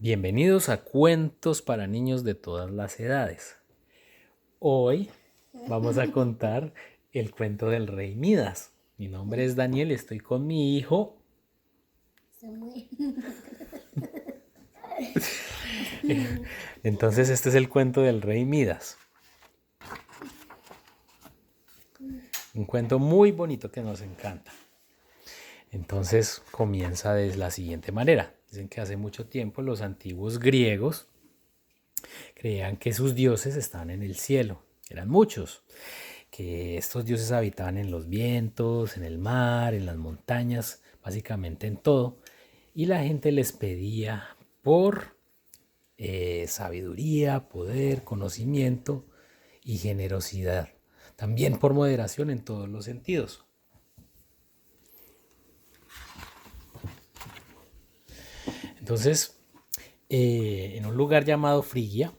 Bienvenidos a Cuentos para niños de todas las edades. Hoy vamos a contar el cuento del Rey Midas. Mi nombre es Daniel y estoy con mi hijo. Entonces este es el cuento del Rey Midas. Un cuento muy bonito que nos encanta. Entonces comienza de la siguiente manera. Dicen que hace mucho tiempo los antiguos griegos creían que sus dioses estaban en el cielo. Eran muchos. Que estos dioses habitaban en los vientos, en el mar, en las montañas, básicamente en todo. Y la gente les pedía por sabiduría, poder, conocimiento y generosidad. También por moderación en todos los sentidos. Entonces, en un lugar llamado Frigia,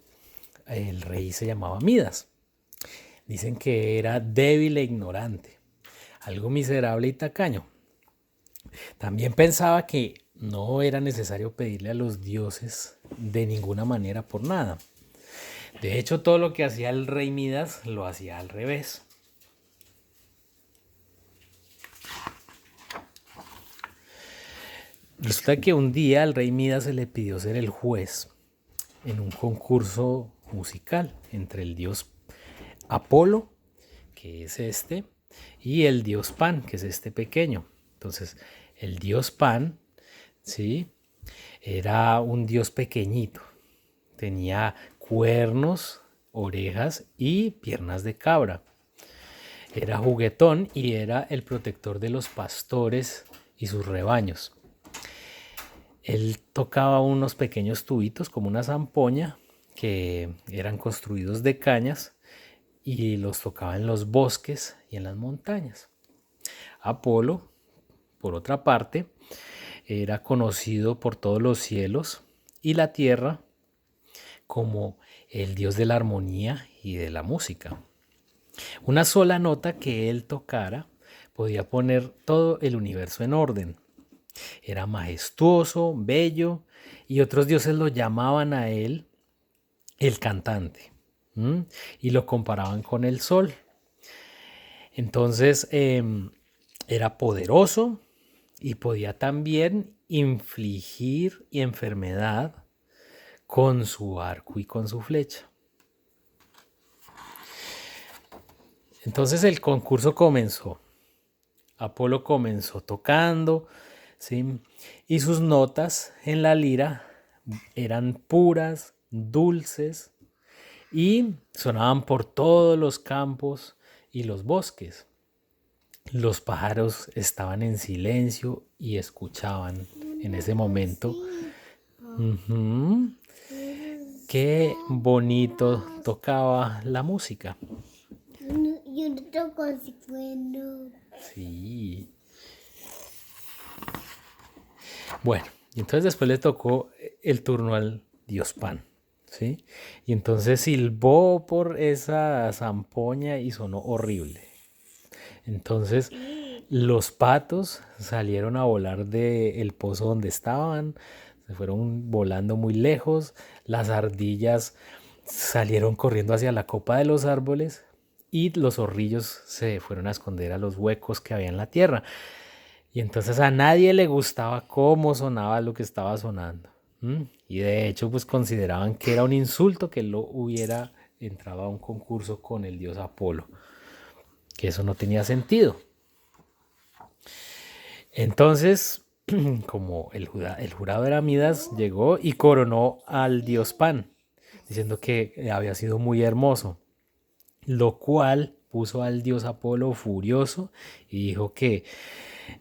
el rey se llamaba Midas. Dicen que era débil e ignorante, algo miserable y tacaño. También pensaba que no era necesario pedirle a los dioses de ninguna manera por nada. De hecho, todo lo que hacía el rey Midas lo hacía al revés. Resulta que un día al rey Midas se le pidió ser el juez en un concurso musical entre el dios Apolo, que es este, y el dios Pan, que es este pequeño. Entonces, el dios Pan, ¿sí?, era un dios pequeñito. Tenía cuernos, orejas y piernas de cabra. Era juguetón y era el protector de los pastores y sus rebaños. Él tocaba unos pequeños tubitos como una zampoña que eran construidos de cañas y los tocaba en los bosques y en las montañas. Apolo, por otra parte, era conocido por todos los cielos y la tierra como el dios de la armonía y de la música. Una sola nota que él tocara podía poner todo el universo en orden. Era majestuoso, bello, y otros dioses lo llamaban a él el cantante, y lo comparaban con el sol. Entonces era poderoso y podía también infligir enfermedad con su arco y con su flecha. Entonces el concurso comenzó. Apolo comenzó tocando, ¿sí?, y sus notas en la lira eran puras, dulces, y sonaban por todos los campos y los bosques. Los pájaros estaban en silencio y escuchaban en ese momento. Qué bonito tocaba la música. Yo no toco así, bueno. Sí. Bueno, y entonces después le tocó el turno al dios Pan, ¿sí? Y entonces silbó por esa zampoña y sonó horrible. Entonces los patos salieron a volar del pozo donde estaban, se fueron volando muy lejos, las ardillas salieron corriendo hacia la copa de los árboles y los zorrillos se fueron a esconder a los huecos que había en la tierra. Y entonces a nadie le gustaba cómo sonaba lo que estaba sonando. Y de hecho pues consideraban que era un insulto que él lo hubiera entrado a un concurso con el dios Apolo, que eso no tenía sentido. Entonces, como el jurado era Midas, llegó y coronó al dios Pan, diciendo que había sido muy hermoso, lo cual puso al dios Apolo furioso y dijo que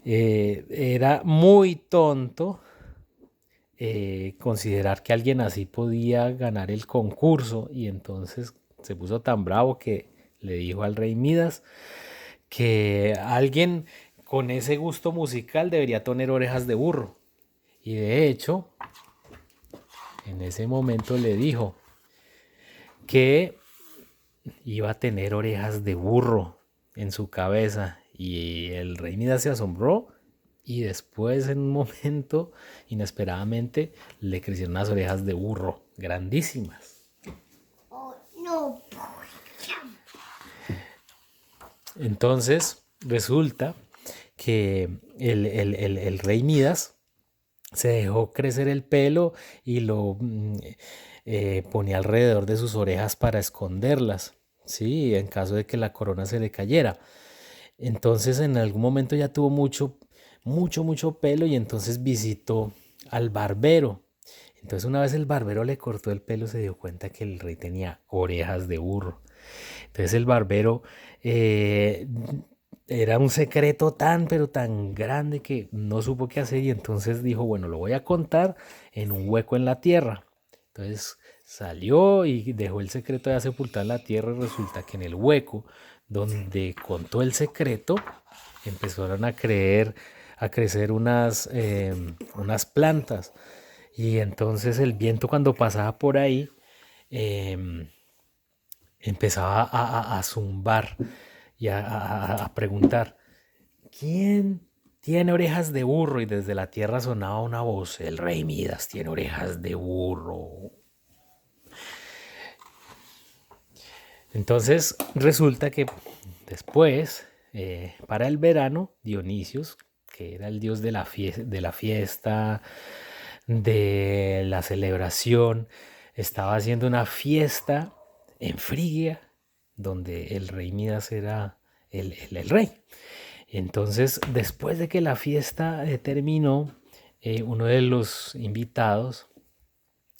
era muy tonto considerar que alguien así podía ganar el concurso, y entonces se puso tan bravo que le dijo al rey Midas que alguien con ese gusto musical debería tener orejas de burro. Y de hecho, en ese momento le dijo que iba a tener orejas de burro en su cabeza. Y el rey Midas se asombró y después en un momento, inesperadamente, le crecieron unas orejas de burro grandísimas. Oh, no. Entonces resulta que el rey Midas se dejó crecer el pelo y lo ponía alrededor de sus orejas para esconderlas, ¿sí? En caso de que la corona se le cayera. Entonces en algún momento ya tuvo mucho pelo y entonces visitó al barbero. Entonces una vez el barbero le cortó el pelo, se dio cuenta que el rey tenía orejas de burro. Entonces el barbero eh, era un secreto tan, pero tan grande que no supo qué hacer y entonces dijo, bueno, lo voy a contar en un hueco en la tierra. Entonces salió y dejó el secreto ya sepultado en la tierra y resulta que en el hueco donde contó el secreto empezaron a crecer unas plantas y entonces el viento cuando pasaba por ahí em, empezaba a zumbar y a preguntar, ¿quién tiene orejas de burro? Y desde la tierra sonaba una voz, el rey Midas tiene orejas de burro. Entonces resulta que después, para el verano, Dionisios, que era el dios de la fiesta, de la celebración, estaba haciendo una fiesta en Frigia, donde el rey Midas era el rey. Entonces, después de que la fiesta terminó, uno de los invitados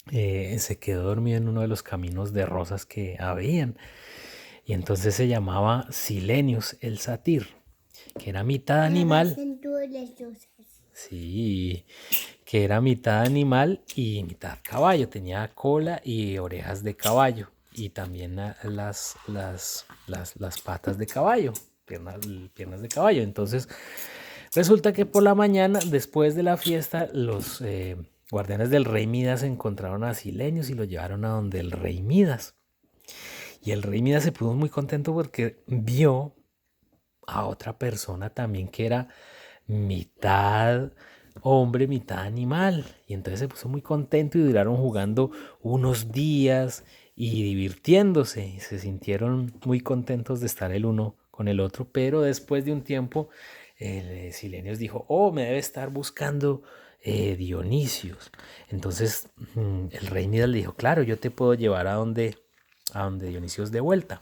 se quedó dormido en uno de los caminos de rosas que habían. Y entonces se llamaba Silenius el satir, que era mitad animal. Sí, que era mitad animal y mitad caballo. Tenía cola y orejas de caballo. Y también las patas de caballo, piernas de caballo. Entonces, resulta que por la mañana, después de la fiesta, los guardianes del rey Midas encontraron a Silenius y lo llevaron a donde el rey Midas. Y el rey Midas se puso muy contento porque vio a otra persona también que era mitad hombre, mitad animal. Y entonces se puso muy contento y duraron jugando unos días y divirtiéndose. Y se sintieron muy contentos de estar el uno con el otro. Pero después de un tiempo, el Silenius dijo, oh, me debe estar buscando Dionisios. Entonces el rey Midas le dijo, claro, yo te puedo llevar a donde Dionisios de vuelta.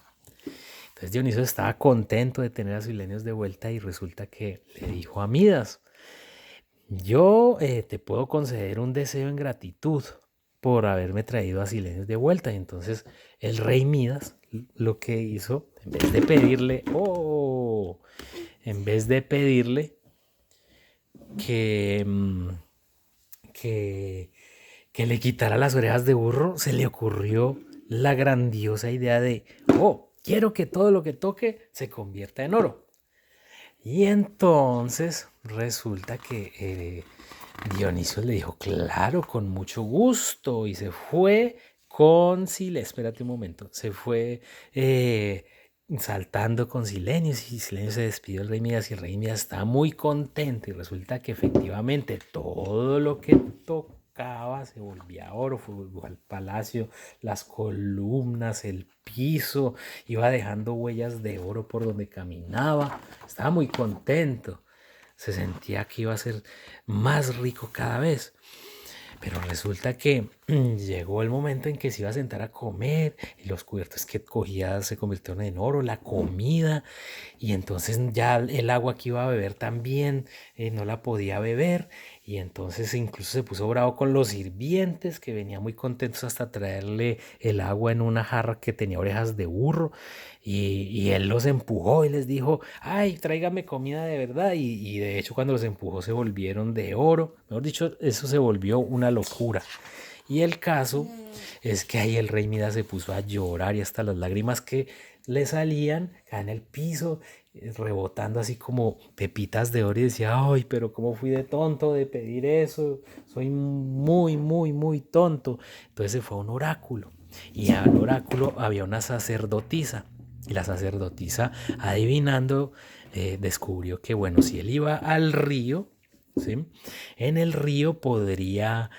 Entonces Dionisios estaba contento de tener a Silenius de vuelta y resulta que le dijo a Midas, yo te puedo conceder un deseo en gratitud por haberme traído a Silenius de vuelta. Y entonces el rey Midas lo que hizo, en vez de pedirle que, que le quitara las orejas de burro, se le ocurrió la grandiosa idea de, quiero que todo lo que toque se convierta en oro. Y entonces resulta que Dionisio le dijo, claro, con mucho gusto, y se fue con Silenius, espérate un momento, se fue saltando con Silenius y Silenius se despidió del rey Midas y el rey Midas estaba muy contento y resulta que efectivamente todo lo que tocaba se volvía oro, volvió al palacio, las columnas, el piso, iba dejando huellas de oro por donde caminaba, estaba muy contento, se sentía que iba a ser más rico cada vez. Pero resulta que llegó el momento en que se iba a sentar a comer y los cubiertos que cogía se convirtieron en oro, la comida, y entonces ya el agua que iba a beber también no la podía beber, y entonces incluso se puso bravo con los sirvientes que venían muy contentos hasta traerle el agua en una jarra que tenía orejas de burro, y él los empujó y les dijo, ay, tráigame comida de verdad, y de hecho cuando los empujó se volvieron de oro, mejor dicho, eso se volvió una locura. Y el caso es que ahí el rey Midas se puso a llorar y hasta las lágrimas que le salían caían en el piso, rebotando así como pepitas de oro y decía, ay, pero cómo fui de tonto de pedir eso, soy muy tonto. Entonces se fue a un oráculo y al oráculo había una sacerdotisa y la sacerdotisa adivinando descubrió que bueno, si él iba al río, ¿sí? En el río podría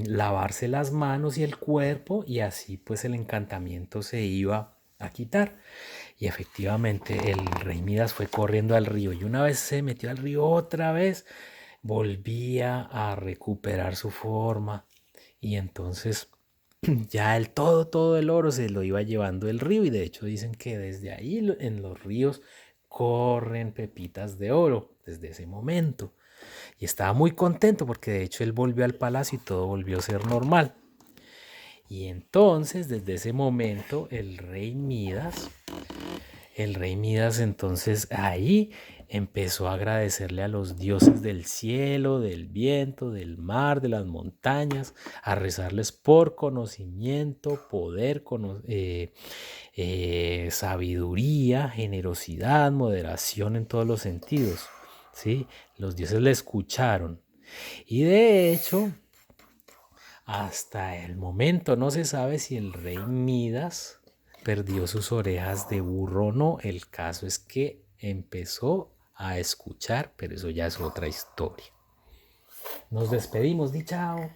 lavarse las manos y el cuerpo y así pues el encantamiento se iba a quitar. Y efectivamente el rey Midas fue corriendo al río y una vez se metió al río otra vez, volvía a recuperar su forma y entonces ya todo el oro se lo iba llevando el río y de hecho dicen que desde ahí en los ríos corren pepitas de oro desde ese momento. Y estaba muy contento porque de hecho él volvió al palacio y todo volvió a ser normal. Y entonces desde ese momento el rey Midas entonces ahí empezó a agradecerle a los dioses del cielo, del viento, del mar, de las montañas, a rezarles por conocimiento, poder, sabiduría, generosidad, moderación en todos los sentidos. ¿Sí? Los dioses le escucharon. Y de hecho, hasta el momento no se sabe si el rey Midas perdió sus orejas de burro o no. El caso es que empezó a escuchar, pero eso ya es otra historia. Nos despedimos, di chao.